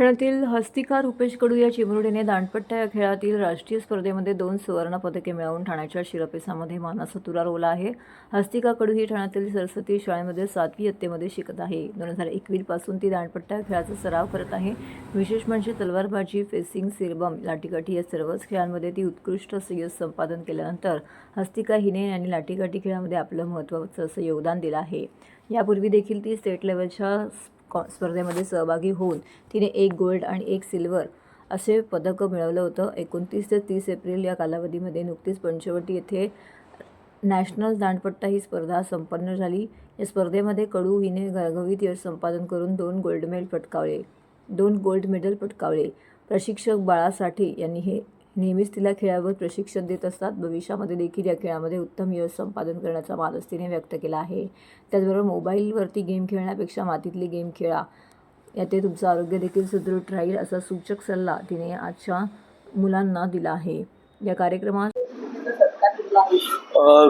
ठाण्यातील हस्तिकार रुपेश कडू या चिमुरडीने दांडपट्टा या खेळातील राष्ट्रीय स्पर्धेमध्ये 2 सुवर्ण पदके मिळवून ठाण्याच्या शिरपेसामध्ये मानाचा तुरा रोवला आहे. हस्तिका कडू ही ठाण्यातील सरस्वती शाळेमध्ये 7वी इयत्तेमध्ये शिकत आहे. 2021 पासून ती दांडपट्टा या खेळाचा सराव करत आहे. विशेष म्हणजे तलवारबाजी, फेसिंग, सिरबम, लाठीकाठी या सर्वच खेळांमध्ये ती उत्कृष्ट यश संपादन केल्यानंतर हस्तिका हिने यांनी लाठीकाठी खेळामध्ये आपलं महत्त्वाचं असं योगदान दिलं आहे. यापूर्वी देखील ती स्टेट लेवलच्या स्पर्धेमध्ये सहभागी होऊन तिने 1 गोल्ड आणि 1 सिल्वर असे पदक मिळवलं होतं. 29 ते 30 एप्रिल या कालावधीमध्ये नुकतीच पंचवटी येथे नॅशनल दांडपट्टा ही स्पर्धा संपन्न झाली. या स्पर्धेमध्ये कडू हिने घवघवीत यश संपादन करून 2 गोल्ड मेडल पटकावले. प्रशिक्षक बाळा साठे यांनी हे नेहमीच तिला खेळावर प्रशिक्षण देत असतात. भविष्यामध्ये देखील या खेळामध्ये उत्तम यश संपादन करण्याचा मानस तिने व्यक्त केला आहे. त्याचबरोबर मोबाईलवरती गेम खेळण्यापेक्षा मातीतली गेम खेळा, याते तुमचं आरोग्य देखील सुदृढ राहील असा सूचक सल्ला तिने आजच्या मुलांना दिला आहे. या कार्यक्रमात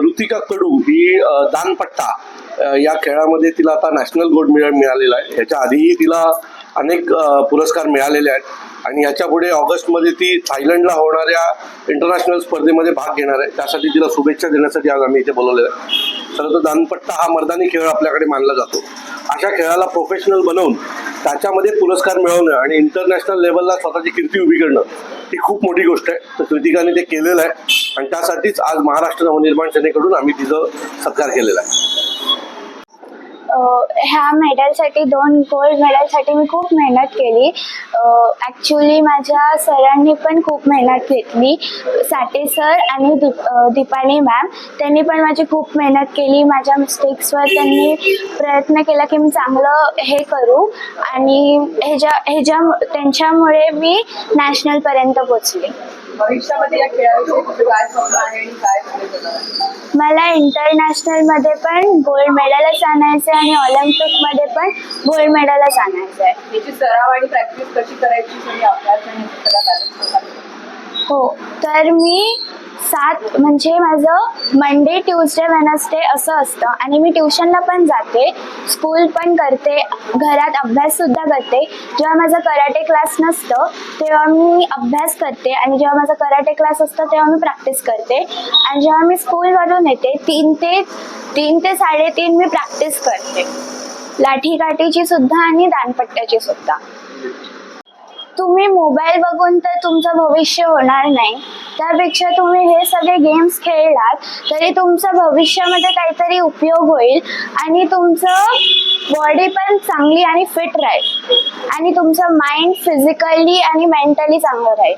ऋतिका कडू ही दानपट्टा या खेळामध्ये तिला आता नॅशनल गोल्ड मेडल मिळालेला आहे. याच्या आधीही तिला अनेक पुरस्कार मिळालेले आहेत आणि याच्या पुढे ऑगस्टमध्ये ती थायलंडला होणाऱ्या इंटरनॅशनल स्पर्धेमध्ये भाग घेणार आहे. त्यासाठी तिला शुभेच्छा देण्यासाठी आज आम्ही इथे बोलवलेलं आहे. खरं तर दानपट्टा हा मर्दानी खेळ आपल्याकडे मानला जातो. अशा खेळाला प्रोफेशनल बनवून त्याच्यामध्ये पुरस्कार मिळवणं आणि इंटरनॅशनल लेवलला स्वतःची कीर्ती उभी करणं ही खूप मोठी गोष्ट आहे. तर कृतिकाने ते केलेलं आहे आणि त्यासाठीच आज महाराष्ट्र नवनिर्माण सेनेकडून आम्ही तिचं सत्कार केलेला आहे. ह्या मेडलसाठी 2 गोल्ड मेडलसाठी मी खूप मेहनत केली. ॲक्च्युली माझ्या सरांनी पण खूप मेहनत घेतली. साठे सर आणि दीपाली मॅम त्यांनी पण माझी खूप मेहनत केली. माझ्या मिस्टेक्सवर त्यांनी प्रयत्न केला की मी चांगलं हे करू आणि त्यांच्यामुळे मी नॅशनलपर्यंत पोचले. भविष्यामध्ये या खेळाविषयी काय स्वप्न आहे आणि काय मला इंटरनॅशनलमध्ये पण गोल्ड मेडलच आणायचं आहे आणि ऑलिम्पिकमध्ये पण गोल्ड मेडलच आणायचं आहे. याची सराव आणि प्रॅक्टिस कशी करायची सगळी अभ्यास आणि सगळा बॅलन्स? हो, तर मी 7 म्हणजे माझं मंडे, ट्यूजडे, वेनसडे असं असतं आणि मी ट्युशनला पण जाते, स्कूल पण करते, घरात अभ्याससुद्धा करते. जेव्हा माझा कराटे क्लास नसतं तेव्हा मी अभ्यास करते आणि जेव्हा माझा कराटे क्लास असतं तेव्हा मी प्रॅक्टिस करते आणि जेव्हा मी स्कूलमधून येते 3 ते 3:30 मी प्रॅक्टिस करते, लाठीकाठीची सुद्धा आणि दांडपट्ट्याची सुद्धा. तुम्ही मोबाईल बघून तर तुमचं भविष्य होणार नाही, त्यापेक्षा तुम्ही हे सगळे गेम्स खेळलात तरी तुमचा भविष्यामध्ये काहीतरी उपयोग होईल आणि तुमचं बॉडी पण चांगली आणि फिट राहील आणि तुमचं माइंड फिजिकली आणि मेंटली चांगलं राहील.